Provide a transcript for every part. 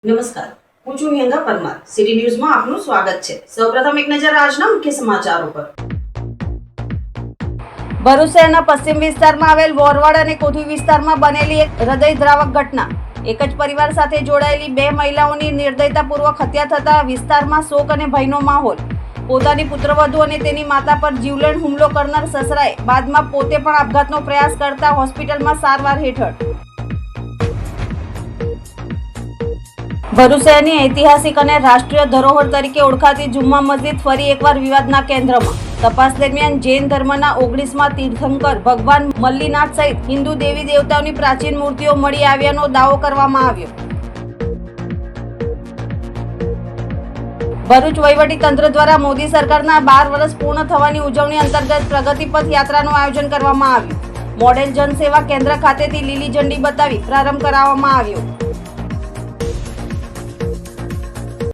નમસ્કાર, હું છું હેંગા પરમાર. સિટી ન્યૂઝમાં આપનું સ્વાગત છે. સૌપ્રથમ એક નજર આજના મુખ્ય સમાચારો પર. ભરૂચ શહેરના પશ્ચિમ વિસ્તારમાં આવેલ વોરવાડ અને કોઠી વિસ્તારમાં બનેલી એક હૃદયદ્રાવક ઘટના. એક જ પરિવાર સાથે જોડાયેલી બે મહિલાઓની નિર્દયતાપૂર્વક હત્યા થતા વિસ્તારમાં શોક અને ભયનો માહોલ. પોતાની પુત્રવધુ અને તેની માતા પર જીવલેણ હુમલો કરનાર સસરાએ બાદમાં પોતે પણ આપઘાતનો પ્રયાસ કરતા હોસ્પિટલમાં સારવાર હેઠળ. ભરૂચ શહેરની ઐતિહાસિક અને રાષ્ટ્રીય ધરોહર તરીકે ઓળખાતી જુમ્મા મસ્જિદ ફરી એકવાર વિવાદના કેન્દ્રમાં. તપાસ દરમિયાન જૈન ધર્મના 19મા તીર્થંકર ભગવાન મલ્લીનાથ સહિત હિન્દુ દેવી દેવતાઓની પ્રાચીન મૂર્તિઓ મળી આવ્યાનો દાવો કરવામાં આવ્યો. ભરૂચ વહીવટી તંત્ર દ્વારા મોદી સરકારના 12 વર્ષ પૂર્ણ થવાની ઉજવણી અંતર્ગત પ્રગતિપથ યાત્રાનું આયોજન કરવામાં આવ્યું. મોડેલ જનસેવા કેન્દ્ર ખાતેથી લીલી ઝંડી બતાવી પ્રારંભ કરાવવામાં આવ્યો.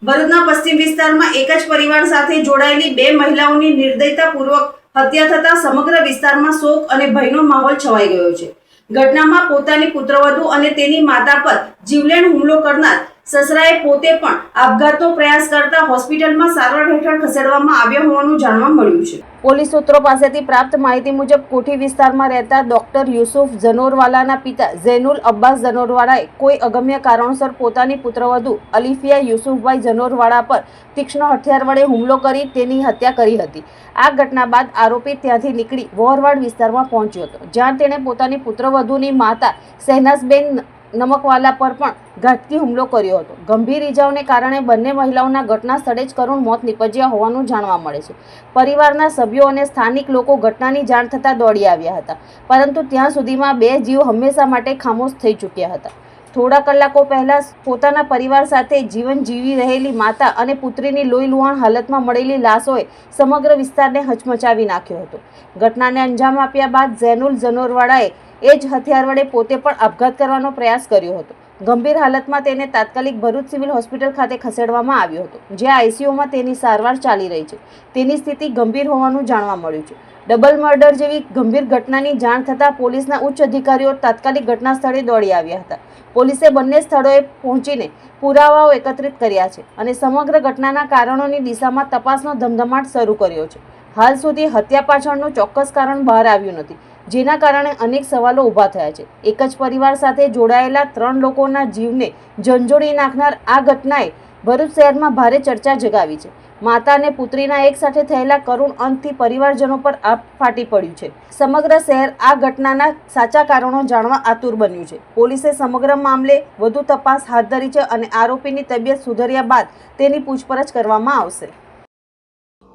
ભરૂચના પશ્ચિમ વિસ્તારમાં એક જ પરિવાર સાથે જોડાયેલી બે મહિલાઓની નિર્દયતાપૂર્વક હત્યા થતા સમગ્ર વિસ્તારમાં શોક અને ભયનો માહોલ છવાઈ ગયો છે. ઘટનામાં પોતાની પુત્રવધુ અને તેની માતા પર જીવલેણ હુમલો કરનાર સસરાએ પોતે પણ આપઘાતનો પ્રયાસ કરતા હોસ્પિટલમાં સારવાર હેઠળ ખસેડવામાં આવ્યો હોવાનું જાણવા મળ્યું છે. પોલીસ સૂત્રો પાસેથી પ્રાપ્ત માહિતી મુજબ કોઠી વિસ્તારમાં રહેતા ડોક્ટર યુસુફ જનોરવાલાના પિતા ઝૈનુલ અબ્બાસ જનોરવાલાએ કોઈ અગમ્ય કારણોસર પોતાની પુત્રવધુ અલીફિયા યુસુફભાઈ જનોરવાલા પર તીક્ષ્ણ હથિયાર વડે હુમલો કરી તેની હત્યા કરી હતી. આ ઘટના બાદ આરોપી ત્યાંથી નીકળી વોરવાડ વિસ્તારમાં પહોંચ્યો હતો, જ્યાં તેણે પોતાની પુત્રવધુની માતા શહેનાઝબેન નમકવાલા પર પણ ઘાતકી હુમલો કર્યો હતો. ગંભીર ઈજાઓને કારણે બંને મહિલાઓના ઘટના સ્થળે જ કરુણ મોત નીપજ્યા હોવાનું જાણવા મળે છે. પરિવારના સભ્યો અને સ્થાનિક લોકો ઘટનાની જાણ થતાં દોડી આવ્યા હતા, પરંતુ ત્યાં સુધીમાં બે જીવ હંમેશા માટે ખામોશ થઈ ચૂક્યા હતા. થોડા કલાકો પહેલા પોતાના પરિવાર સાથે જીવન જીવી રહેલી માતા અને પુત્રીની લોહીલુહાણ હાલતમાં મળેલી લાશોએ સમગ્ર વિસ્તારને હચમચાવી નાખ્યો હતો. ઘટનાને અંજામ આપ્યા બાદ ઝૈનુલ જનોરવાલાએ એ જ હથિયાર વડે પોતે પણ આપઘાત કરવાનો પ્રયાસ કર્યો હતો. ગંભીર હાલતમાં તેને તાત્કાલિક ભરૂચ સિવિલ હોસ્પિટલ ખાતે ખસેડવામાં આવ્યો હતો, જ્યાં આઈસીયુમાં તેની સારવાર ચાલી રહી છે. તેની સ્થિતિ ગંભીર હોવાનું જાણવા મળ્યું છે. ડબલ મર્ડર જેવી ગંભીર ઘટનાની જાણ થતાં પોલીસના ઉચ્ચ અધિકારીઓ તાત્કાલિક ઘટના સ્થળે દોડી આવ્યા હતા. પોલીસે બંને સ્થળોએ પહોંચીને પુરાવાઓ એકત્રિત કર્યા છે અને સમગ્ર ઘટનાના કારણોની દિશામાં તપાસનો ધમધમાટ શરૂ કર્યો છે. હાલ સુધી હત્યા પાછળનું ચોક્કસ કારણ બહાર આવ્યું નથી, જેના કારણે અનેક સવાલો ઊભા થયા છે. એક જ પરિવાર સાથે જોડાયેલા 3 લોકોના જીવને ઝંઝોડી નાખનાર આ ઘટનાએ ભરૂચ શહેરમાં ભારે ચર્ચા જગાવી છે. માતા અને પુત્રીના એક સાથે થયેલા કરુણ અંતથી પરિવારજનો પર આપ ફાટી પડ્યું છે. સમગ્ર શહેર આ ઘટનાના સાચા કારણો જાણવા આતુર બન્યું છે. પોલીસે સમગ્ર મામલે વધુ તપાસ હાથ ધરી છે અને આરોપીની તબિયત સુધર્યા બાદ તેની પૂછપરછ કરવામાં આવશે.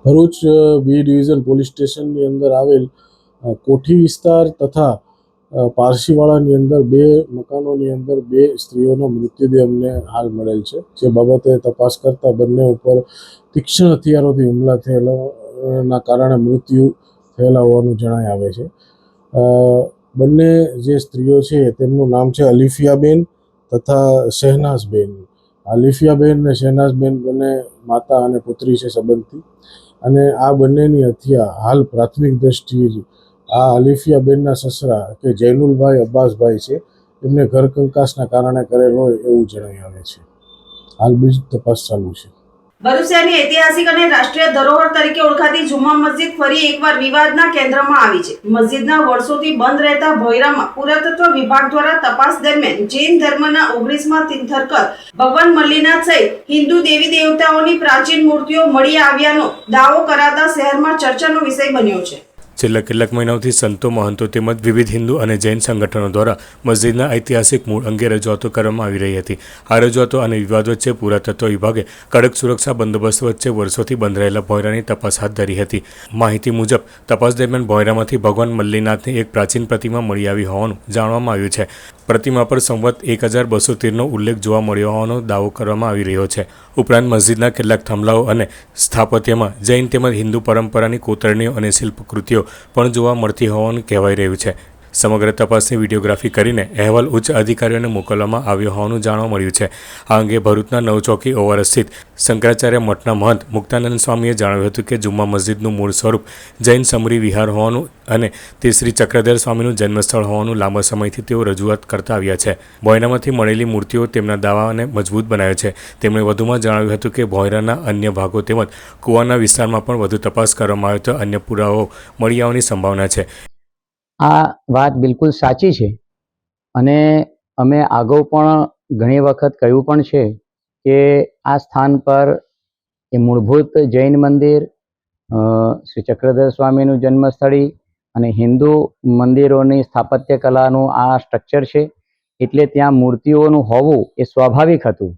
ભરૂચ બી ડિવિઝન પોલીસ સ્ટેશનની અંદર આવેલ કોઠી વિસ્તાર તથા પારસીવાડાની અંદર બે મકાનોની અંદર બે સ્ત્રીઓનો મૃતદેહ અમને હાલ મળેલ છે. જે બાબતે તપાસ કરતા બંને ઉપર તીક્ષ્ણ હથિયારોથી હુમલા થયેલાના કારણે મૃત્યુ થયેલા હોવાનું જણાઈ આવે છે. બંને જે સ્ત્રીઓ છે તેમનું નામ છે અલીફિયાબેન તથા શહેનાઝબેન. અલીફિયાબેન અને શહેનાઝબેન બંને માતા અને પુત્રી છે સંબંધી, અને આ બંનેની હત્યા હાલ પ્રાથમિક દ્રષ્ટિએ આ અલીફિયાબેનના સસરા કે જૈનુલભાઈ અબ્બાસભાઈ છે એમને ઘર કંકાસના કારણે કરેલ હોય એવું જણાઈ આવે છે. હાલ બીજી તપાસ ચાલુ છે. ભરૂચ શહેરની ઐતિહાસિક અને રાષ્ટ્રીય ધરોહર તરીકે ઓળખાતી જુમ્મા મસ્જિદ ફરી એકવાર વિવાદના કેન્દ્રમાં આવી છે. મસ્જિદના વર્ષોથી બંધ રહેતા ભોયરામાં પુરાતત્વ વિભાગ દ્વારા તપાસ દરમિયાન જૈન ધર્મના 19મા તીર્થંકર ભગવાન મલ્લીનાથ સહિત હિન્દુ દેવી દેવતાઓની પ્રાચીન મૂર્તિઓ મળી આવ્યાનો દાવો કરાતા શહેરમાં ચર્ચાનો વિષય બન્યો છે. છેલ્લા કેટલાક મહિનાઓથી સંતો, મહંતો તેમજ વિવિધ હિન્દુ અને જૈન સંગઠનો દ્વારા મસ્જિદના ઐતિહાસિક મૂળ અંગે રજૂઆતો કરવામાં આવી રહી હતી. આ રજૂઆતો અને વિવાદ વચ્ચે પુરાતત્વ વિભાગે કડક સુરક્ષા બંદોબસ્ત વચ્ચે વર્ષોથી બંધ રહેલા ભોયરાની તપાસ હાથ ધરી હતી. માહિતી મુજબ તપાસ દરમિયાન ભોયરામાંથી ભગવાન મલ્લીનાથની એક પ્રાચીન પ્રતિમા મળી આવી હોવાનું જાણવામાં આવ્યું છે. પ્રતિમા પર સંવત 1213નો ઉલ્લેખ જોવા મળ્યો હોવાનો દાવો કરવામાં આવી રહ્યો છે. ઉપરાંત મસ્જિદના કેટલાક થાંભલાઓ અને સ્થાપત્યમાં જૈન તેમજ હિન્દુ પરંપરાની કોતરણીઓ અને શિલ્પકૃતિઓ પણ જોવા મળતી હોવાનું કહેવાઈ રહ્યું છે. સમગ્ર તપાસની વિડીયોગ્રાફી કરીને અહેવાલ ઉચ્ચ અધિકારીઓને મોકલવામાં આવ્યો હોવાનું જાણવા મળ્યું છે. આ અંગે ભરૂચના નવચોકી ઓવર સ્થિત શંકરાચાર્ય મઠના મહંત મુક્તાનંદ સ્વામીએ જણાવ્યું હતું કે જુમ્મા મસ્જિદનું મૂળ સ્વરૂપ જૈન સમરી વિહાર હોવાનું અને તે શ્રી ચક્રધર સ્વામીનું જન્મસ્થળ હોવાનું લાંબા સમયથી તેઓ રજૂઆત કરતા આવ્યા છે. ભોયરામાંથી મળેલી મૂર્તિઓ તેમના દાવાને મજબૂત બનાવ્યો છે. તેમણે વધુમાં જણાવ્યું હતું કે ભોયરાના અન્ય ભાગો તેમજ કુવાના વિસ્તારમાં પણ વધુ તપાસ કરવામાં આવે તો અન્ય પુરાવાઓ મળી આવવાની સંભાવના છે. આ વાત બિલકુલ સાચી છે અને અમે અગાઉ પણ ઘણી વખત કહ્યું પણ છે કે આ સ્થાન પર એ મૂળભૂત જૈન મંદિર, શ્રી ચક્રધર સ્વામીનું જન્મસ્થળી અને હિન્દુ મંદિરોની સ્થાપત્ય કલાનું આ સ્ટ્રક્ચર છે, એટલે ત્યાં મૂર્તિઓનું હોવું એ સ્વાભાવિક હતું.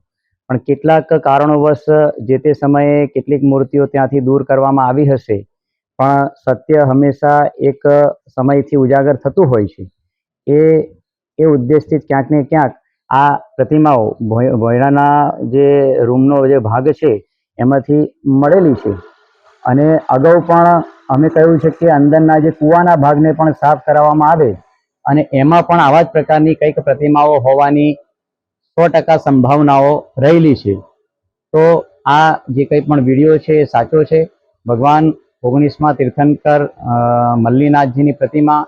પણ કેટલાક કારણોવશ જે તે સમયે કેટલીક મૂર્તિઓ ત્યાંથી દૂર કરવામાં આવી હશે, પણ સત્ય હંમેશા એક સમયથી ઉજાગર થતું હોય છે. એ ઉદ્દેશથી ક્યાંક ને ક્યાંક આ પ્રતિમાઓ ભોયરાના જે રૂમનો જે ભાગ છે એમાંથી મળેલી છે. અને અગાઉ પણ અમે કહ્યું છે કે અંદરના જે કૂવાના ભાગને પણ સાફ કરાવવામાં આવે અને એમાં પણ આવા જ પ્રકારની કંઈક પ્રતિમાઓ હોવાની 100% સંભાવનાઓ રહેલી છે. તો આ જે કંઈ પણ વિડીયો છે એ સાચો છે. ભગવાન 19મા તીર્થંકર મલ્લીનાથજીની પ્રતિમા,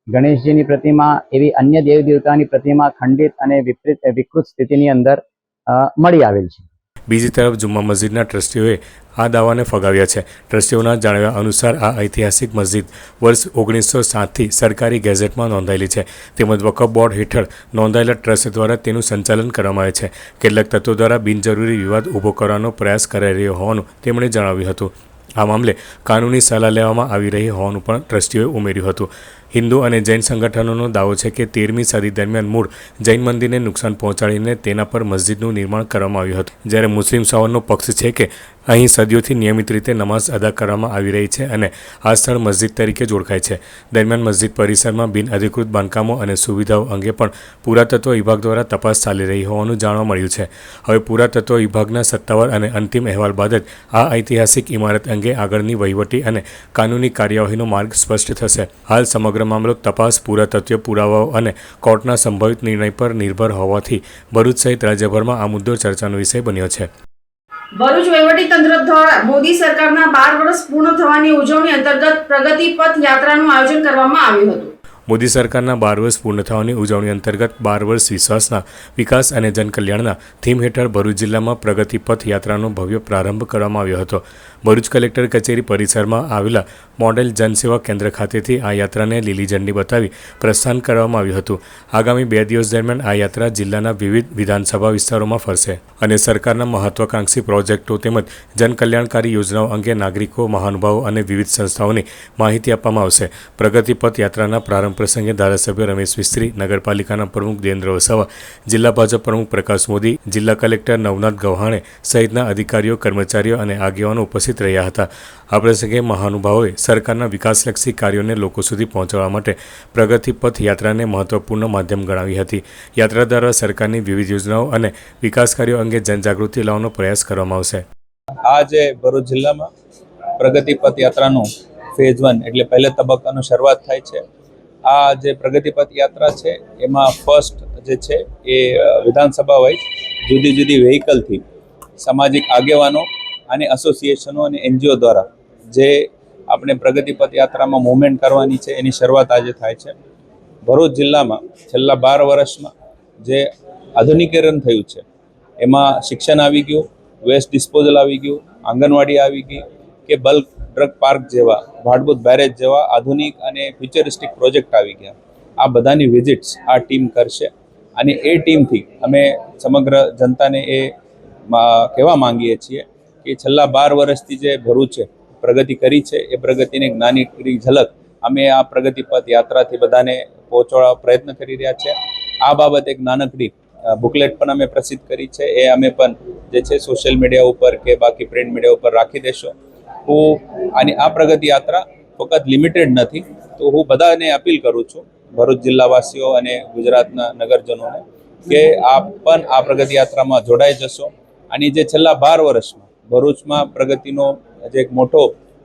ગણેશજીની પ્રતિમા, એવી અન્ય દેવ દેવતાની પ્રતિમા ખંડિત અને વિકૃત સ્થિતિની અંદર મળી આવેલ છે. બીજી તરફ જુમ્મા મસ્જિદના ટ્રસ્ટીઓએ આ દાવાને ફગાવ્યા છે. ટ્રસ્ટીઓના જણાવ્યા અનુસાર આ ઐતિહાસિક મસ્જિદ વર્ષ 1907થી સરકારી ગેઝેટમાં નોંધાયેલી છે તેમજ વકફ બોર્ડ હેઠળ નોંધાયેલા ટ્રસ્ટ દ્વારા તેનું સંચાલન કરવામાં આવે છે. કેટલાક તત્વો દ્વારા બિનજરૂરી વિવાદ ઊભો કરવાનો પ્રયાસ કરાઈ રહ્યો હોવાનું તેમણે જણાવ્યું હતું. આ મામલે કાનૂની સલાહ લેવામાં આવી રહી હોવાનું પણ ટ્રસ્ટીઓએ ઉમેર્યું હતું. હિન્દુ અને જૈન સંગઠનોનો દાવો છે કે 13મી સદી દરમિયાન મૂળ જૈન મંદિરને નુકસાન પહોંચાડીને તેના પર મસ્જિદનું નિર્માણ કરવામાં આવ્યું હતું, જ્યારે મુસ્લિમ સવારનો પક્ષ છે કે અહીં સદીઓથી નિયમિત રીતે નમાઝ અદા કરવામાં આવી રહી છે અને આ સ્થળ મસ્જિદ તરીકે જ ઓળખાય છે. દરમિયાન મસ્જિદ પરિસરમાં બિનઅધિકૃત બાંધકામો અને સુવિધાઓ અંગે પણ પુરાતત્વ વિભાગ દ્વારા તપાસ ચાલી રહી હોવાનું જાણવા મળ્યું છે. હવે પુરાતત્વ વિભાગના સત્તાવાર અને અંતિમ અહેવાલ બાદ જ આ ઐતિહાસિક ઇમારત અંગે આગળની વહીવટી અને કાનૂની કાર્યવાહીનો માર્ગ સ્પષ્ટ થશે. હાલ સમગ્ર મામલો તપાસ, પુરાતત્વ પુરાવાઓ અને કોર્ટના સંભવિત નિર્ણય પર નિર્ભર હોવાથી ભરૂચ સહિત રાજ્યભરમાં આ મુદ્દો ચર્ચાનો વિષય બન્યો છે. ભરૂચ વહીવટીતંત્ર દ્વારા મોદી સરકારના 12 વર્ષ પૂર્ણ થવાની ઉજવણી અંતર્ગત પ્રગતિ પથ યાત્રાનું આયોજન કરવામાં આવ્યું હતું. મોદી સરકારના 12 વર્ષ પૂર્ણ થવાની ઉજવણી અંતર્ગત 12 વર્ષ વિશ્વાસના વિકાસ અને જનકલ્યાણના થીમ હેઠળ ભરૂચ જિલ્લામાં પ્રગતિ પથ યાત્રાનો ભવ્ય પ્રારંભ કરવામાં આવ્યો હતો. ભરૂચ કલેક્ટર કચેરી પરિસરમાં આવેલા મોડેલ જનસેવા કેન્દ્ર ખાતેથી આ યાત્રાને લીલી ઝંડી બતાવી પ્રસ્થાન કરવામાં આવ્યું હતું. આગામી 2 દિવસ દરમિયાન આ યાત્રા જિલ્લાના વિવિધ વિધાનસભા વિસ્તારોમાં ફરશે અને સરકારના મહત્વાકાંક્ષી પ્રોજેક્ટો તેમજ જનકલ્યાણકારી યોજનાઓ અંગે નાગરિકો, મહાનુભાવો અને વિવિધ સંસ્થાઓની માહિતી આપવામાં આવશે. પ્રગતિ પથ યાત્રાના પ્રારંભ પ્રસંગે ધારાસભ્ય રમેશ મિસ્ત્રી, નગરપાલિકાના પ્રમુખ દેવેન્દ્ર વસાવા, જિલ્લા ભાજપ પ્રમુખ પ્રકાશ મોદી, જિલ્લા કલેક્ટર નવનાથ ગવ્હાણે સહિતના અધિકારીઓ, કર્મચારીઓ અને આગેવાનો ઉપસ્થિત રહ્યા હતા. આ પ્રસંગે મહાનુભાવોએ સરકારના વિકાસલક્ષી કાર્યોને લોકો સુધી પહોંચાડવા માટે પ્રગતિ પથ યાત્રાને મહત્વપૂર્ણ માધ્યમ ગણાવી હતી. યાત્રા દ્વારા સરકારની વિવિધ યોજનાઓ અને વિકાસ કાર્યો અંગે જનજાગૃતિ લાવવાનો પ્રયાસ કરવામાં આવશે. આજે ભરૂચ જિલ્લામાં પ્રગતિ પથ યાત્રાનું ફેઝ 1 એટલે પહેલા તબક્કાનું શરૂઆત થાય છે. આ જે પ્રગતિ પથ યાત્રા છે એમાં ફર્સ્ટ જે છે એ વિધાનસભા વાઇઝ જુદી જુદી વ્હીકલથી સામાજિક આગેવાનો અને એસોસિએશનો અને NGO દ્વારા જે આપણે પ્રગતિ પથ યાત્રામાં મૂવમેન્ટ કરવાની છે એની શરૂઆત આજે થાય છે. ભરૂચ જિલ્લામાં છેલ્લા 12 વર્ષમાં જે આધુનિકીકરણ થયું છે એમાં શિક્ષણ આવી ગયું, વેસ્ટ ડિસ્પોઝલ આવી ગયું, આંગણવાડી આવી ગઈ કે બલ્ક ડ્રગ પાર્ક જેવા, ભાડભૂત બેરેજ જેવા આધુનિક અને ફ્યુચરિસ્ટિક પ્રોજેક્ટ આવી ગયા. આ બધાની વિઝિટ્સ આ ટીમ કરશે અને એ ટીમથી અમે સમગ્ર જનતાને એ કહેવા માંગીએ છીએ કે છેલ્લા 12 વર્ષથી જે ભરૂચે પ્રગતિ કરી છે એ પ્રગતિની નાની ઝલક અમે આ પ્રગતિ પથ યાત્રાથી બધાને પહોંચાડવા પ્રયત્ન કરી રહ્યા છે. આ બાબત એક નાનકડી બુકલેટ પણ અમે પ્રસિદ્ધ કરી છે, એ અમે પણ જે છે સોશિયલ મીડિયા ઉપર કે બાકી પ્રિન્ટ મીડિયા ઉપર રાખી દેશો. અને આ પ્રગતિ યાત્રા ફક્ત લિમિટેડ નથી, તો હું બધાને અપીલ કરું છું, ભરૂચ જિલ્લાવાસીઓ અને ગુજરાતના નગરજનોને, કે આપ પણ આ પ્રગતિ યાત્રામાં જોડાઈ જશો. અને જે છેલ્લા 12 વર્ષમાં ભરૂચમાં પ્રગતિનો જે એક મોટો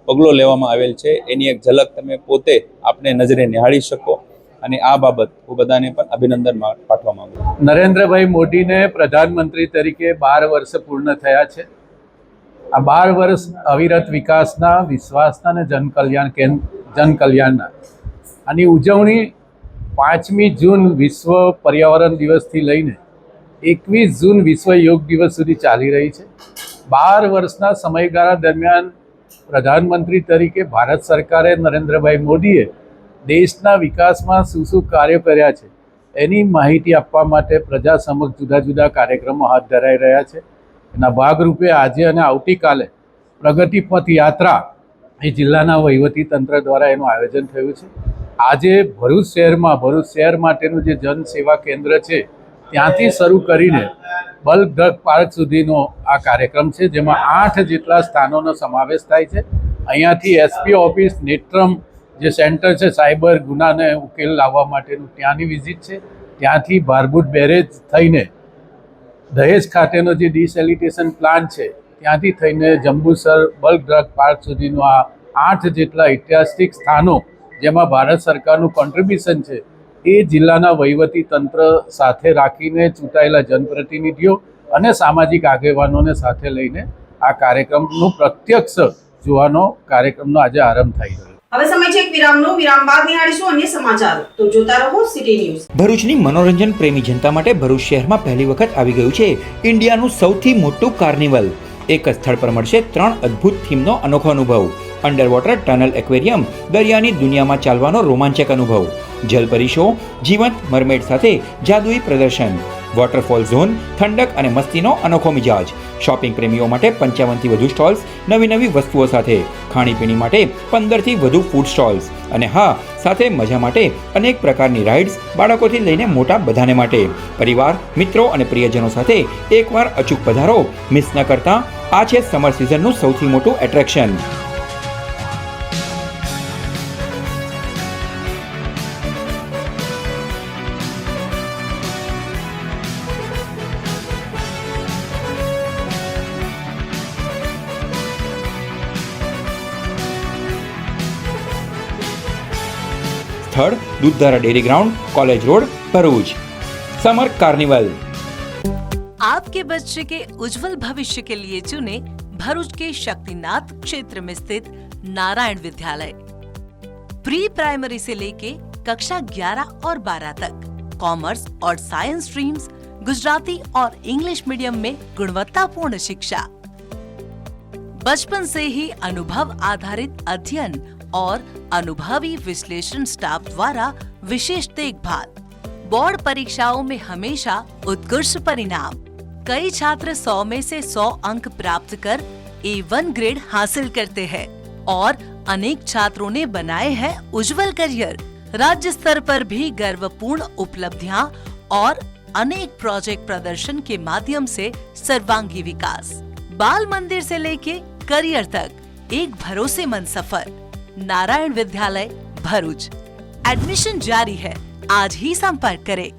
પગલો લેવામાં આવેલ છે એની એક ઝલક તમે પોતે આપને નજરે નિહાળી શકો. અને આ બાબત હું બધાને પણ અભિનંદન પાઠવવા માંગુ છું. નરેન્દ્રભાઈ મોદીને પ્રધાનમંત્રી તરીકે 12 વર્ષ પૂર્ણ થયા છે. આ 12 વર્ષ અવિરત વિકાસના, વિશ્વાસના અને જનકલ્યાણના. આની ઉજવણી 5મી જૂન વિશ્વ પર્યાવરણ દિવસથી લઈને 21 જૂન વિશ્વ યોગ દિવસ સુધી ચાલી રહી છે. 12 વર્ષના સમયગાળા દરમિયાન પ્રધાનમંત્રી તરીકે ભારત સરકારે, નરેન્દ્રભાઈ મોદીએ દેશના વિકાસમાં શું શું કાર્યો કર્યા છે એની માહિતી આપવા માટે પ્રજા સમક્ષ જુદા જુદા કાર્યક્રમો હાથ ધરાઈ રહ્યા છે. એના ભાગરૂપે આજે અને આવતીકાલે પ્રગતિ પથ યાત્રા એ જિલ્લાના વહીવટી તંત્ર દ્વારા એનું આયોજન થયું છે. આજે ભરૂચ શહેર માટેનું જે જન સેવા કેન્દ્ર છે ત્યાંથી શરૂ કરીને બલ્ક ડ્રગ પાર્ક સુધીનો આ કાર્યક્રમ છે, જેમાં 8 જેટલા સ્થાનોનો સમાવેશ થાય છે. અહીંયાથી એસપી ઓફિસ, નેત્રમ જે સેન્ટર છે સાયબર ગુનાને ઉકેલ લાવવા માટેનું, ત્યાંની વિઝિટ છે. ત્યાંથી ભારભૂત બેરેજ થઈને દહેજ ખાતેનો જે ડિસેલિટેશન પ્લાન્ટ છે ત્યાંથી થઈને જંબુસર બલ્ક ડ્રગ પાર્ક સુધીનો આ 8 જેટલા ઐતિહાસિક સ્થાનો જેમાં ભારત સરકારનું કોન્ટ્રીબ્યુશન છે એ જિલ્લાના વહીવટી તંત્ર સાથે રાખીને ચૂંટાયેલા જનપ્રતિનિધિઓ અને સામાજિક આગેવાનોને સાથે લઈને આ કાર્યક્રમનું પ્રત્યક્ષ જોવાનો કાર્યક્રમનો આજે આરંભ થઈ રહ્યો છે. હવે સમય છે એક વિરામનો. વિરામ બાદ નિહાળીશું અન્ય સમાચારો. તો જોતા રહો સિટી ન્યૂઝ. ભરૂચની મનોરંજન પ્રેમી જનતા માટે ભરૂચ શહેરમાં પહેલી વખત આવી ગયું છે ઇન્ડિયાનું સૌથી મોટું કાર્નિવલ. એક જ સ્થળ પર મળશે 3 અદ્ભુત થીમનો અનોખો અનુભવ. અંડર વોટર ટનલ એક્વેરિયમ, દરિયાની દુનિયામાં ચાલવાનો રોમાંચક અનુભવ, જલપરી શો, જીવંત મરમેડ સાથે જાદુઈ પ્રદર્શન, વોટરફોલ ઝોન, ઠંડક અને મસ્તીનો અનોખો મિજાજ. શોપિંગ પ્રેમીઓ માટે 55થી વધુ સ્ટોલ્સ, નવી વસ્તુઓ સાથે. ખાણીપીણી માટે 15થી વધુ ફૂડ સ્ટોલ્સ. અને હા, સાથે મજા માટે અનેક પ્રકારની રાઇડ્સ, બાળકોથી લઈને મોટા બધાને માટે. પરિવાર, મિત્રો અને પ્રિયજનો સાથે એકવાર અચૂક પધારો. મિસ ન કરતા. આ છે સમર સિઝનનું સૌથી મોટું એટ્રેક્શન. સ્થળ Dudhdhara dairy ground, college road, Bharuch. Summer carnival. आपके बच्चे के उज्जवल भविष्य के लिए चुने भरूच के शक्तिनाथ क्षेत्र में स्थित नारायण विद्यालय. प्री प्राइमरी से लेके कक्षा 11 और 12 तक कॉमर्स और साइंस स्ट्रीम्स, गुजराती और इंग्लिश मीडियम में गुणवत्तापूर्ण शिक्षा. बचपन से ही अनुभव आधारित अध्ययन और अनुभवी विश्लेषण स्टाफ द्वारा विशेष देखभाल. बोर्ड परीक्षाओं में हमेशा उत्कृष्ट परिणाम. कई छात्र 100 में से 100 अंक प्राप्त कर A1 ग्रेड हासिल करते हैं और अनेक छात्रों ने बनाए हैं उज्जवल करियर. राज्य स्तर पर भी गर्वपूर्ण उपलब्धियां और अनेक प्रोजेक्ट प्रदर्शन के माध्यम से सर्वांगी विकास. बाल मंदिर से लेके करियर तक एक भरोसेमंद सफर. नारायण विद्यालय भरूच. एडमिशन जारी है. आज ही संपर्क करें.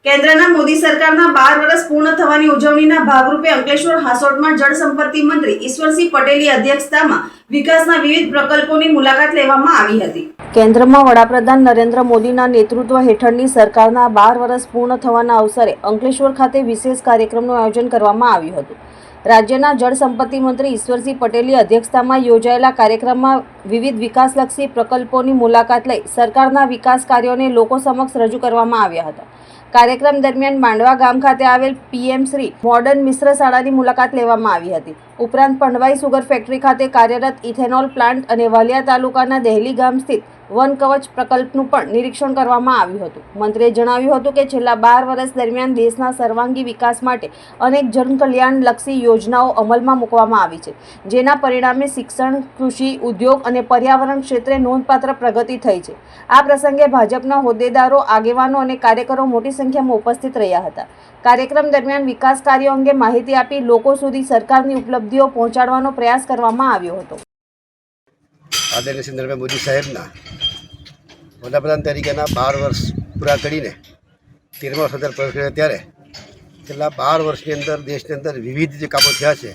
કેન્દ્રના મોદી સરકારના 12 વર્ષ પૂર્ણ થવાની ઉજવણીના ભાગરૂપે અંકલેશ્વર હાસોટમાં જળ સંપત્તિ મંત્રી ઈશ્વરસિંહ પટેલની અધ્યક્ષતામાં વિકાસના વિવિધ પ્રકલ્પોની મુલાકાત લેવામાં આવી હતી. કેન્દ્રમાં વડાપ્રધાન નરેન્દ્ર મોદીના નેતૃત્વ હેઠળની સરકારના 12 વર્ષ પૂર્ણ થવાના અવસરે અંકલેશ્વર ખાતે વિશેષ કાર્યક્રમનું આયોજન કરવામાં આવ્યું હતું. રાજ્યના જળ સંપત્તિ મંત્રી ઈશ્વરસિંહ પટેલની અધ્યક્ષતામાં યોજાયેલા કાર્યક્રમમાં વિવિધ વિકાસલક્ષી પ્રકલ્પોની મુલાકાત લઈ સરકારના વિકાસ કાર્યોને લોકો સમક્ષ રજૂ કરવામાં આવ્યા હતા. કાર્યક્રમ દરમિયાન માંડવા ગામ ખાતે આવેલ PM શ્રી મોડર્ન મિશ્ર શાળાની મુલાકાત લેવામાં આવી હતી. ઉપરાંત પંડવાઈ સુગર ફેક્ટરી ખાતે કાર્યરત ઇથેનોલ પ્લાન્ટ અને વાલિયા તાલુકાના દહેલી ગામ સ્થિત વન કવચ પ્રકલ્પનું પણ નિરીક્ષણ કરવામાં આવ્યું હતું. મંત્રીએ જણાવ્યું હતું કે છેલ્લા 12 વર્ષ દરમિયાન દેશના સર્વાંગી વિકાસ માટે અનેક જનકલ્યાણલક્ષી યોજનાઓ અમલમાં મૂકવામાં આવી છે, જેના પરિણામે શિક્ષણ, કૃષિ, ઉદ્યોગ અને પર્યાવરણ ક્ષેત્રે નોંધપાત્ર પ્રગતિ થઈ છે. આ પ્રસંગે ભાજપના હોદ્દેદારો, આગેવાનો અને કાર્યકરો મોટી સંખ્યામાં ઉપસ્થિત રહ્યા હતા. કાર્યક્રમ દરમિયાન વિકાસ કાર્યો અંગે માહિતી આપી લોકો સુધી સરકારની ઉપલબ્ધિઓ પહોંચાડવાનો પ્રયાસ કરવામાં આવ્યો હતો. આદરણીય શ્રી નરેન્દ્ર મોદી સાહેબના વડાપ્રધાન તરીકેના 12 વર્ષ પૂરા કરીને 13મા વર્ષ અંદર પ્રવેશ કર્યો ત્યારે છેલ્લા 12 વર્ષની અંદર દેશની અંદર વિવિધ જે કામો થયા છે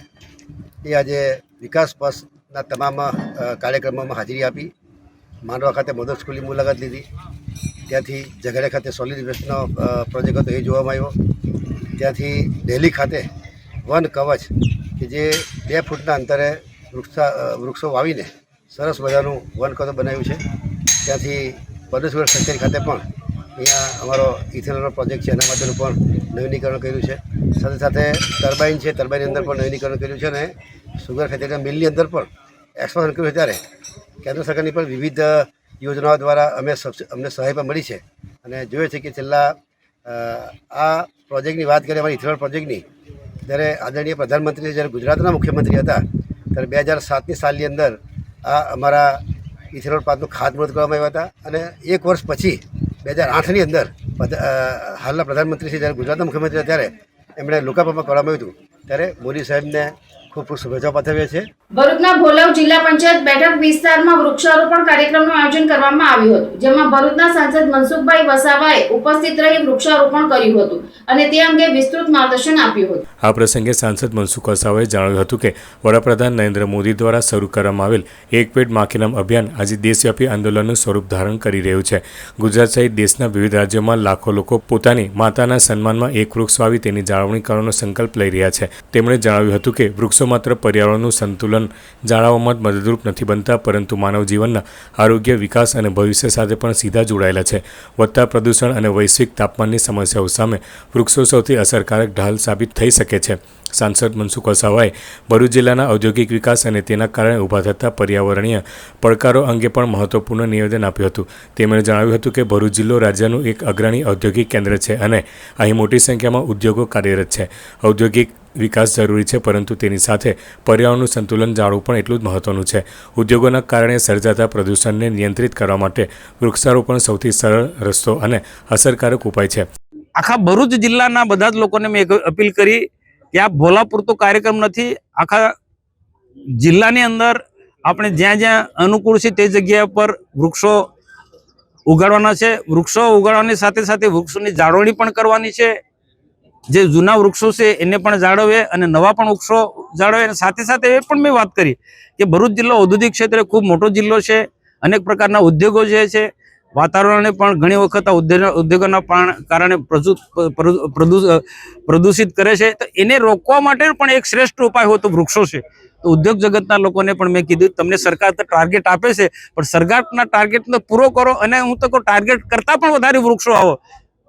એ આજે વિકાસ પથના તમામ કાર્યક્રમોમાં હાજરી આપી. માંડવા ખાતે મધર સ્કૂલની મુલાકાત લીધી, ત્યાંથી ઝઘડિયા ખાતે સોલિડ વેસ્ટનો પ્રોજેક્ટ હતો એ જોવામાં આવ્યો. ત્યાંથી દિલ્હી ખાતે વન કવચ કે જે 2 ફૂટના અંતરે વૃક્ષો વાવીને સરસ મજાનું વન કવચ બનાવ્યું છે. ત્યાંથી પરમેશ્વર કચેરી ખાતે પણ અહીંયા અમારો ઇથેનોલનો પ્રોજેક્ટ છે એના માટેનું પણ નવીનીકરણ કર્યું છે. સાથે સાથે ટર્બાઇન છે, ટર્બાઇનની અંદર પણ નવીનીકરણ કર્યું છે અને સુગર ખાતેના મિલની અંદર પણ એક્સપાન્શન કર્યું છે. ત્યારે કેન્દ્ર સરકારની પણ વિવિધ યોજનાઓ દ્વારા અમને સહાય પણ મળી છે અને જોઈએ છે કે છેલ્લા આ પ્રોજેક્ટની વાત કરીએ અમારી ઇથેનોલ પ્રોજેક્ટની, ત્યારે આદરણીય પ્રધાનમંત્રી જ્યારે ગુજરાતના મુખ્યમંત્રી હતા ત્યારે 2007ની સાલની અંદર આ અમારા ઇથેનોલ પ્લાન્ટનું ખાતમુહૂર્ત કરવામાં આવ્યા હતા અને 1 વર્ષ પછી 2008ની અંદર હાલના પ્રધાનમંત્રી શ્રી જ્યારે ગુજરાતના મુખ્યમંત્રી હતા ત્યારે એમણે લોકાર્પણ કરવામાં આવ્યું હતું. ત્યારે મોદી સાહેબને ખૂબ ખૂબ શુભેચ્છાઓ પાઠવીએ છીએ. ભરૂચના ભોલાવ જિલ્લા પંચાયત બેઠક વિસ્તારમાં વૃક્ષારોપણ કાર્યક્રમનું આયોજન કરવામાં આવ્યું હતું, જેમાં ભરૂચના સાંસદ મનસુખભાઈ વસાવાએ ઉપસ્થિત રહી વૃક્ષારોપણ કર્યું હતું અને તે અંગે વિસ્તૃત માર્ગદર્શન આપ્યું હતું. આ પ્રસંગે સાંસદ મનસુખ વસાવાએ જણાવ્યું હતું કે વડાપ્રધાન નરેન્દ્ર મોદી દ્વારા શરૂ કરવામાં આવેલ એક પેડ માં કે નામ અભિયાન આજે દેશવ્યાપી આંદોલનનું સ્વરૂપ ધારણ કરી રહ્યું છે. ગુજરાત સહિત દેશના વિવિધ રાજ્યોમાં લાખો લોકો પોતાની માતાના સન્માનમાં એક વૃક્ષ વાવી તેની જાળવણી કરવાનો સંકલ્પ લઈ રહ્યા છે. તેમણે જણાવ્યું હતું કે વૃક્ષો માત્ર પર્યાવરણનું સંતુલન જાળવવામાં જ મદદરૂપ નથી બનતા, પરંતુ માનવ જીવનના આરોગ્ય, વિકાસ અને ભવિષ્ય સાથે પણ સીધા જોડાયેલા છે. વધતા પ્રદૂષણ અને વૈશ્વિક તાપમાનની સમસ્યાઓ સામે વૃક્ષો સૌથી અસરકારક ઢાલ સાબિત થઈ શકે છે. સાંસદ મનસુખ વસાવાએ ભરૂચ જિલ્લાના ઔદ્યોગિક વિકાસ અને તેના કારણે ઊભા થતા પર્યાવરણીય પડકારો અંગે પણ મહત્વપૂર્ણ નિવેદન આપ્યું હતું. તેમણે જણાવ્યું હતું કે ભરૂચ જિલ્લો રાજ્યનું એક અગ્રણી ઔદ્યોગિક કેન્દ્ર છે અને અહીં મોટી સંખ્યામાં ઉદ્યોગો કાર્યરત છે. ઔદ્યોગિક વિકાસ જરૂરી છે, પરંતુ તેની સાથે પર્યાવરણનું સંતુલન જાળવવું પણ એટલું જ મહત્વનું છે. ઉદ્યોગોના કારણે સર્જાતા પ્રદૂષણને નિયંત્રિત કરવા માટે વૃક્ષારોપણ સૌથી સરળ રસ્તો અને અસરકારક ઉપાય છે. આખા ભરૂચ જિલ્લાના બધા જ લોકોને મેં અપીલ કરી કે આ ભોલા પૂરતો કાર્યક્રમ નથી, આખા જિલ્લાની અંદર આપણે જ્યાં જ્યાં અનુકૂળ છે તે જગ્યા પર વૃક્ષો ઉગાડવાના છે. વૃક્ષો ઉગાડવાની સાથે સાથે વૃક્ષોની જાળવણી પણ કરવાની છે. જે જૂના વૃક્ષો છે એને પણ જાળવે અને નવા પણ વૃક્ષો જાળવે. અને સાથે સાથે એ પણ મેં વાત કરી કે ભરૂચ જિલ્લો ઔદ્યોગિક ક્ષેત્રે ખૂબ મોટો જિલ્લો છે, અનેક પ્રકારના ઉદ્યોગો જે છે, વાતાવરણને પણ ઘણી વખત ઉદ્યોગોના કારણે પ્રદૂષિત કરે છે. તો એને રોકવા માટે પણ એક શ્રેષ્ઠ ઉપાય હોય તો વૃક્ષો છે. તો ઉદ્યોગ જગતના લોકોને પણ મેં કીધું તમને સરકાર તો ટાર્ગેટ આપે છે, પણ સરકારના ટાર્ગેટને પૂરો કરો અને હું તો કહું ટાર્ગેટ કરતાં પણ વધારે વૃક્ષો આવો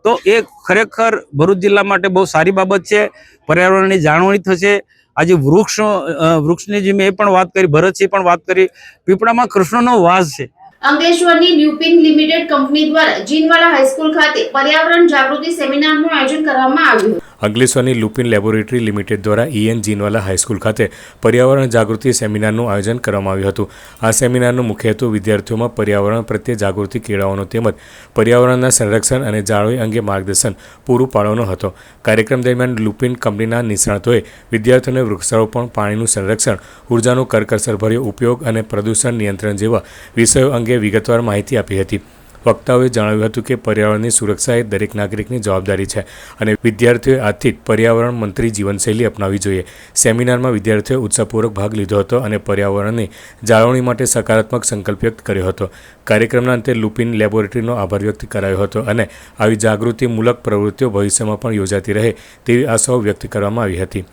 તો એ ખરેખર ભરૂચ જિલ્લા માટે બહુ સારી બાબત છે. પર્યાવરણની જાળવણી થશે. આજે વૃક્ષની જે મેં પણ વાત કરી, ભરતસિંહ પણ વાત કરી, પીપળામાં કૃષ્ણનો વાસ છે. અંકલેશ્વરની લ્યુપિન લિમિટેડ કંપની દ્વારા જીનવાલા હાઈસ્કૂલ ખાતે પર્યાવરણ જાગૃતિ સેમિનારનું આયોજન કરવામાં આવ્યું હતું. અંકલેશ્વરની લુપિન લેબોરેટરી લિમિટેડ દ્વારા EN જીનવાલા હાઈસ્કૂલ ખાતે પર્યાવરણ જાગૃતિ સેમિનારનું આયોજન કરવામાં આવ્યું હતું. આ સેમિનારનો મુખ્ય હેતુ વિદ્યાર્થીઓમાં પર્યાવરણ પ્રત્યે જાગૃતિ કેળવવાનો તેમજ પર્યાવરણના સંરક્ષણ અને જાળવણી અંગે માર્ગદર્શન પૂરું પાડવાનો હતો. કાર્યક્રમ દરમિયાન લુપિન કંપનીના નિષ્ણાતોએ વિદ્યાર્થીઓને વૃક્ષારોપણ, પાણીનું સંરક્ષણ, ઉર્જાનો કરકસરભર્યો ઉપયોગ અને પ્રદૂષણ નિયંત્રણ જેવા વિષયો અંગે વિગતવાર માહિતી આપી હતી. વક્તાઓએ જણાવ્યું હતું કે પર્યાવરણની સુરક્ષા એ દરેક નાગરિકની જવાબદારી છે અને વિદ્યાર્થીઓએ આજથી જ પર્યાવરણ મંત્રી જીવનશૈલી અપનાવવી જોઈએ. સેમિનારમાં વિદ્યાર્થીઓએ ઉત્સાહપૂર્વક ભાગ લીધો હતો અને પર્યાવરણની જાળવણી માટે સકારાત્મક સંકલ્પ વ્યક્ત કર્યો હતો. કાર્યક્રમના અંતે લુપિન લેબોરેટરીનો આભાર વ્યક્ત કરાયો હતો અને આવી જાગૃતિમૂલક પ્રવૃત્તિઓ ભવિષ્યમાં પણ યોજાતી રહે તેવી આશાઓ વ્યક્ત કરવામાં આવી હતી.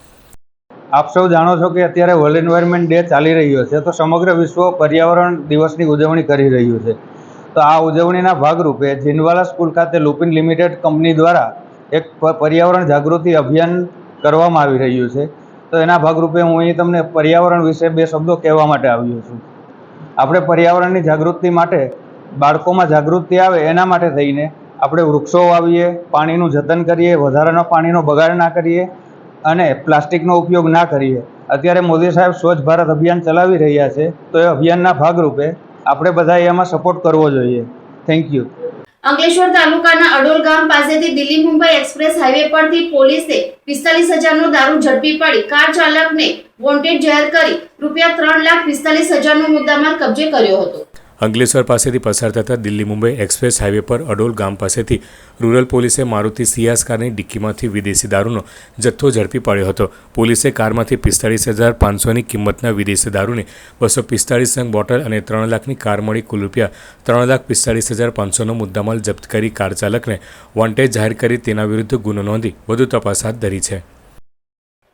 આપ સૌ જાણો છો કે અત્યારે વર્લ્ડ એન્વાયરમેન્ટ ડે ચાલી રહ્યો છે, તો સમગ્ર વિશ્વ પર્યાવરણ દિવસની ઉજવણી કરી રહ્યું છે. તો આ ઉજવણીના ભાગરૂપે જીનવાલા સ્કૂલ ખાતે લુપિન લિમિટેડ કંપની દ્વારા એક પર્યાવરણ જાગૃતિ અભિયાન કરવામાં આવી રહ્યું છે. તો એના ભાગરૂપે હું અહીં તમને પર્યાવરણ વિશે 2 શબ્દો કહેવા માટે આવ્યો છું. આપણે પર્યાવરણની જાગૃતિ માટે, બાળકોમાં જાગૃતિ આવે એના માટે થઈને આપણે વૃક્ષો વાવીએ, પાણીનું જતન કરીએ, વધારાનો પાણીનો બગાડ ના કરીએ અને પ્લાસ્ટિકનો ઉપયોગ ના કરીએ. અત્યારે મોદી સાહેબ સ્વચ્છ ભારત અભિયાન ચલાવી રહ્યા છે, તો એ અભિયાનના ભાગરૂપે આપણે બધા એમાં સપોર્ટ કરવો જોઈએ. Thank you. અંકલેશ્વર તાલુકાના અડોલ ગામ પાસેથી દિલ્હી મુંબઈ એક્સપ્રેસ હાઈવે પરથી પોલીસે 45,000નો દારૂ ઝડપી પાડી કાર ચાલકને વોન્ટેડ જાહેર કરી ₹3,45,000નો મુદ્દામાલ કબજે કર્યો હતો. અંકલેશ્વર પાસેથી પસાર થતા દિલ્હી મુંબઈ એક્સપ્રેસ હાઈવે પર અડોલ ગામ પાસેથી રૂરલ પોલીસે મારુતિ સિયાસ કારની ડિક્કીમાંથી વિદેશી દારૂનો જથ્થો ઝડપી પાડ્યો હતો. પોલીસે કારમાંથી 45,500ની કિંમતના વિદેશી દારૂની 245 નંગ બોટલ અને 3 લાખની કાર મળી કુલ રૂપિયા 3,45,500નો મુદ્દામાલ જપ્ત કરી કાર ચાલકને વોન્ટેડ જાહેર કરી તેના વિરુદ્ધ ગુનો નોંધી વધુ તપાસ હાથ ધરી છે.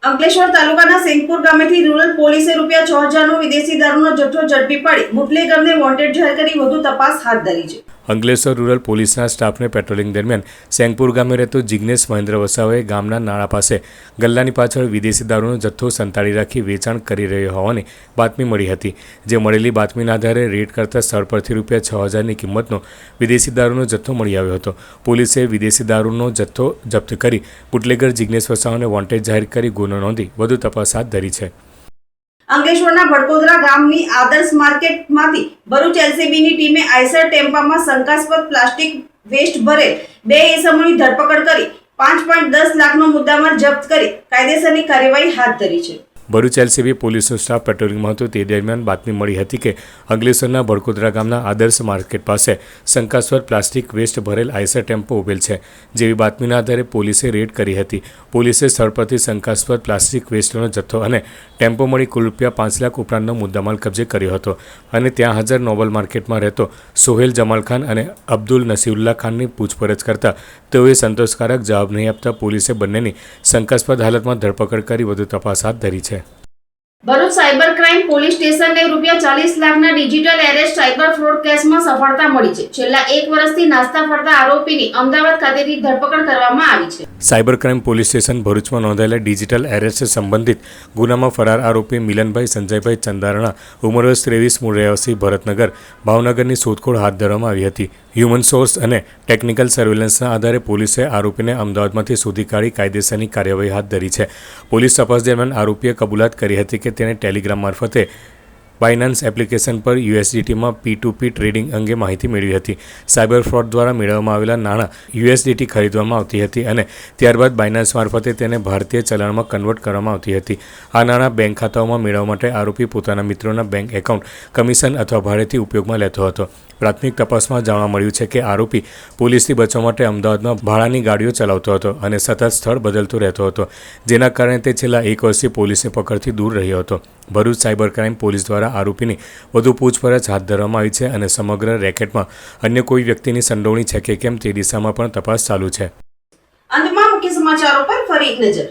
અંકલેશ્વર તાલુકાના સિંગપુર ગામેથી રૂરલ પોલીસે રૂપિયા 6,000નો વિદેશી દારૂનો જથ્થો ઝડપી પાડી બુટલેગરને વોન્ટેડ જાહેર કરી વધુ તપાસ હાથ ધરી છે. અંકલેશ્વર રૂરલ પોલીસના સ્ટાફને પેટ્રોલિંગ દરમિયાન સેંગપુર ગામે રહેતો જિગ્નેશ મહેન્દ્ર વસાવાએ ગામના નાળા પાસે ગલ્લાની પાછળ વિદેશી દારૂનો જથ્થો સંતાડી રાખી વેચાણ કરી રહ્યો હોવાની બાતમી મળી હતી. જે મળેલી બાતમીના આધારે રેડ કરતા સ્થળ પરથી રૂપિયા 6,000ની કિંમતનો વિદેશી દારૂનો જથ્થો મળી આવ્યો હતો. પોલીસે વિદેશી દારૂનો જથ્થો જપ્ત કરી બુટલેગર જિગ્નેશ વસાવાને વોન્ટેડ જાહેર કરી ગુનો નોંધી વધુ તપાસ હાથ ધરી છે. અંકલેશ્વરના ભડકોદરા ગામની આદર્શ માર્કેટમાંથી ભરૂચ એલસીબીની ટીમે આઈસર ટેમ્પામાં શંકાસ્પદ પ્લાસ્ટિક વેસ્ટ ભરેલ 2 ઇસમોની ધરપકડ કરી 5.10 લાખનો મુદ્દામાલ જપ્ત કરી કાયદેસરની કાર્યવાહી હાથ ધરી છે. ભરૂચ એલસીબી પોલીસનો સ્ટાફ પેટ્રોલિંગમાં હતો તે દરમિયાન બાતમી મળી હતી કે અંકલેશ્વરના ભડકોદરા ગામના આદર્શ માર્કેટ પાસે શંકાસ્પદ પ્લાસ્ટિક વેસ્ટ ભરેલ આઈસર ટેમ્પો ઉભેલ છે. જેવી બાતમીના આધારે પોલીસે રેડ કરી હતી. પોલીસે સ્થળ પરથી શંકાસ્પદ પ્લાસ્ટિક વેસ્ટનો જથ્થો અને ટેમ્પો મળી કુલ રૂપિયા 5 લાખ ઉપરાંતનો મુદ્દામાલ કબજે કર્યો હતો અને ત્યાં હાજર નોબલ માર્કેટમાં રહેતો સોહેલ જમાલ ખાન અને અબ્દુલ નસીરુલ્લાહ ખાનની પૂછપરછ કરતા તેઓએ સંતોષકારક જવાબ નહીં આપતા પોલીસે બંનેની શંકાસ્પદ હાલતમાં ધરપકડ કરી વધુ તપાસ હાથ ધરી છે. ભરૂચ સાયબર ક્રાઇમ પોલીસ સ્ટેશનને રૂપિયા 40 લાખના ડિજિટલ એરેસ્ટ સાયબર ફ્રોડ કેસમાં સફળતા મળી છે. છેલ્લા 1 વર્ષથી નાસ્તા ફરતા આરોપીની અમદાવાદ ખાતેથી ધરપકડ કરવામાં આવી છે. સાયબર ક્રાઇમ પોલીસ સ્ટેશન ભરૂચમાં નોંધાયેલા ડિજિટલ એરેસ્ટ સંબંધિત ગુનામાં ફરાર આરોપી મિલનભાઈ સંજયભાઈ ચંદારણા ઉંમર વર્ષ 23 મૂળ રહેવાસી ભરતનગર ભાવનગરની શોધખોળ હાથ ધરવામાં આવી હતી. હ્યુમન સોર્સ અને ટેકનિકલ સર્વેલન્સના આધારે પોલીસે આરોપીને અમદાવાદમાંથી શોધી કાઢી કાયદેસરની કાર્યવાહી હાથ ધરી છે. પોલીસ તપાસ દરમિયાન આરોપીએ કબૂલાત કરી હતી કે તેણે ટેલિગ્રામ મારફતે બાયનાન્સ એપ્લિકેશન પર યુએસડીટીમાં P2P ટ્રેડિંગ અંગે માહિતી મેળવી હતી. સાયબર ફ્રોડ દ્વારા મેળવવામાં આવેલા નાણાં યુએસડીટી ખરીદવામાં આવતી હતી અને ત્યારબાદ બાયનાન્સ મારફતે તેને ભારતીય ચલણમાં કન્વર્ટ કરવામાં આવતી હતી. આ નાણાં બેંક ખાતાઓમાં મેળવવા માટે આરોપી પોતાના મિત્રોના બેંક એકાઉન્ટ કમિશન અથવા ભાડેથી ઉપયોગમાં લેતો હતો. પ્રાથમિક તપાસમાં જાણવા મળ્યું છે કે આરોપી પોલીસથી બચવા માટે અમદાવાદમાં ભાડાની ગાડીઓ ચલાવતો હતો અને સતત સ્થળ બદલતો રહેતો હતો, જેના કારણે તે છેલ્લા 1 વર્ષથી પોલીસની પકડથી દૂર રહ્યો હતો. ભરૂચ સાયબર ક્રાઇમ પોલીસ દ્વારા આરોપીની વધુ પૂછપરછ હાથ ધરવામાં આવી છે અને સમગ્ર રેકેટમાં અન્ય કોઈ વ્યક્તિની સંડોવણી છે કે કેમ તે દિશામાં પણ તપાસ ચાલુ છે. અંતમાં મુખ્ય સમાચારો પર ફરી એક નજર.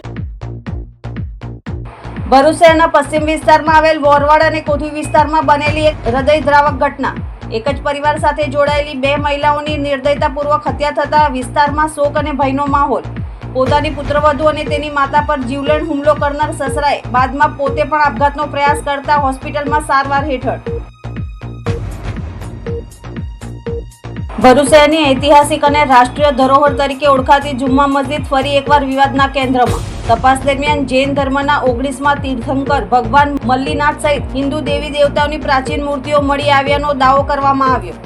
ભરૂચ શહેરના પશ્ચિમ વિસ્તારમાં આવેલ વોરવાડ અને કોઠી વિસ્તારમાં બનેલી એક હૃદયદ્રાવક ઘટના. એક જ પરિવાર સાથે જોડાયેલી 2 મહિલાઓની નિર્દયતાપૂર્વક હત્યા થતા વિસ્તારમાં શોક અને ભયનો માહોલ. પોતાની પુત્રવધુ અને તેની માતા પર જીવલેણ હુમલો કરનાર સસરાએ બાદમાં પોતે પણ આપઘાતનો પ્રયાસ કરતા હોસ્પિટલમાં સારવાર હેઠળ. ભરૂચ શહેરની ઐતિહાસિક અને રાષ્ટ્રીય ધરોહર તરીકે ઓળખાતી જુમ્મા મસ્જિદ ફરી એકવાર વિવાદના કેન્દ્રમાં. તપાસ દરમિયાન જૈન ધર્મના 19મા તીર્થંકર ભગવાન મલ્લીનાથ સહિત હિન્દુ દેવી દેવતાઓની પ્રાચીન મૂર્તિઓ મળી આવ્યાનો દાવો કરવામાં આવ્યો.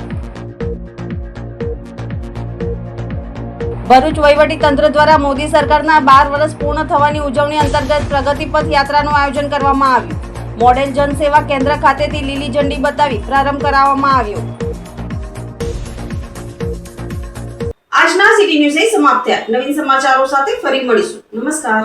ભરૂચ વહીવટી તંત્ર દ્વારા મોદી સરકારના 12 વર્ષ પૂર્ણ થવાની ઉજવણી અંતર્ગત પ્રગતિપથ યાત્રાનું આયોજન કરવામાં આવ્યું. મોડેલ જનસેવા કેન્દ્ર ખાતેથી લીલી ઝંડી બતાવી પ્રારંભ કરાવવામાં આવ્યો. આજના સિટી ન્યૂઝ સમાપ્ત થયા. નવીન સમાચારો સાથે ફરી મળીશું. નમસ્કાર.